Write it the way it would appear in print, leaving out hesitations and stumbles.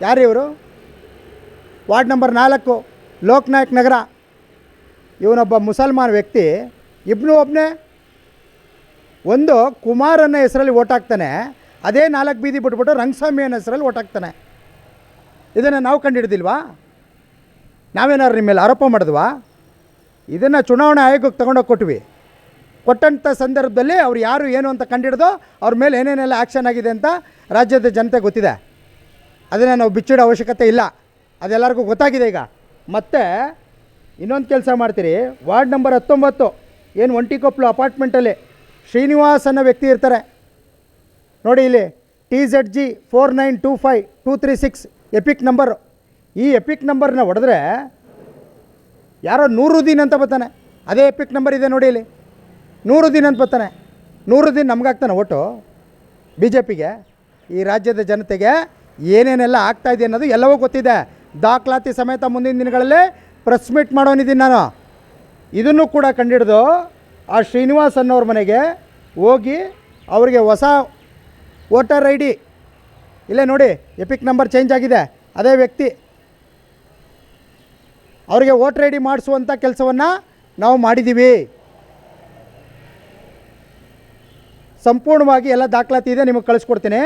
ಯಾರು ಇವರು? Ward number 4 Loknayak ನಗರ. ಇವನೊಬ್ಬ ಮುಸಲ್ಮಾನ್ ವ್ಯಕ್ತಿ, ಇಬ್ನು ಒಬ್ಬನೇ. ಒಂದು ಕುಮಾರ್ ಅನ್ನೋ ಹೆಸರಲ್ಲಿ ಓಟ್ ಹಾಕ್ತಾನೆ, ಅದೇ 4 ಬೀದಿ ಬಿಟ್ಬಿಟ್ಟು ರಂಗಸ್ವಾಮಿ ಅನ್ನೋ ಹೆಸರಲ್ಲಿ ಓಟ್ ಹಾಕ್ತಾನೆ. ಇದನ್ನು ನಾವು ಕಂಡುಹಿಡ್ದಿಲ್ವಾ? ನಾವೇನಾದ್ರು ನಿಮ್ಮ ಮೇಲೆ ಆರೋಪ ಮಾಡಿದ್ವಾ? ಇದನ್ನು ಚುನಾವಣಾ ಆಯೋಗಕ್ಕೆ ತೊಗೊಂಡೋಗಿ ಕೊಟ್ವಿ. ಕೊಟ್ಟಂಥ ಸಂದರ್ಭದಲ್ಲಿ ಅವ್ರು ಯಾರು ಏನು ಅಂತ ಕಂಡುಹಿಡ್ದೋ ಅವ್ರ ಮೇಲೆ ಏನೇನೆಲ್ಲ ಆ್ಯಕ್ಷನ್ ಆಗಿದೆ ಅಂತ ರಾಜ್ಯದ ಜನತೆ ಗೊತ್ತಿದೆ. ಅದನ್ನು ನಾವು ಬಿಚ್ಚಿಡೋ ಅವಶ್ಯಕತೆ ಇಲ್ಲ, ಅದೆಲ್ಲರಿಗೂ ಗೊತ್ತಾಗಿದೆ ಈಗ. ಮತ್ತು ಇನ್ನೊಂದು ಕೆಲಸ ಮಾಡ್ತೀರಿ, ವಾರ್ಡ್ ನಂಬರ್ 19 ಏನು ಒಂಟಿಕೊಪ್ಪಲು ಅಪಾರ್ಟ್ಮೆಂಟಲ್ಲಿ ಶ್ರೀನಿವಾಸ್ ಅನ್ನೋ ವ್ಯಕ್ತಿ ಇರ್ತಾರೆ ನೋಡಿ. ಇಲ್ಲಿ TZG 4925236 ಎಪಿಕ್ ನಂಬರು. ಈ ಎಪಿಕ್ ನಂಬರ್ನ ಹೊಡೆದ್ರೆ ಯಾರೋ ನೂರುದ್ದೀನ್ ಅಂತ ಬರ್ತಾನೆ. ಅದೇ ಎಪಿಕ್ ನಂಬರ್ ಇದೆ ನೋಡಿ, ಇಲ್ಲಿ ನೂರುದ್ದೀನ್ ಅಂತ ಬರ್ತಾನೆ. ನೂರುದ್ದೀನ್ ನಮಗಾಗ್ತಾನೆ ಓಟು BJPಗೆ. ಈ ರಾಜ್ಯದ ಜನತೆಗೆ ಏನೇನೆಲ್ಲ ಆಗ್ತಾಯಿದೆ ಅನ್ನೋದು ಎಲ್ಲವೂ ಗೊತ್ತಿದೆ. ದಾಖಲಾತಿ ಸಮೇತ ಮುಂದಿನ ದಿನಗಳಲ್ಲಿ ಪ್ರೆಸ್ ಮೀಟ್ ಮಾಡೋನಿದ್ದೀನಿ ನಾನು. ಇದನ್ನು ಕೂಡ ಕಂಡಿಡ್ದು ಆ ಶ್ರೀನಿವಾಸ್ ಅನ್ನೋರ ಮನೆಗೆ ಹೋಗಿ ಅವರಿಗೆ ಹೊಸ ವೋಟರ್ ID ಇಲ್ಲೇ ನೋಡಿ, ಎಪಿಕ್ ನಂಬರ್ ಚೇಂಜ್ ಆಗಿದೆ, ಅದೇ ವ್ಯಕ್ತಿ. ಅವರಿಗೆ ವೋಟರ್ ID ಮಾಡಿಸುವಂಥ ಕೆಲಸವನ್ನು ನಾವು ಮಾಡಿದ್ದೀವಿ. ಸಂಪೂರ್ಣವಾಗಿ ಎಲ್ಲ ದಾಖಲಾತಿ ಇದೆ, ನಿಮಗೆ ಕಳಿಸ್ಕೊಡ್ತೀನಿ.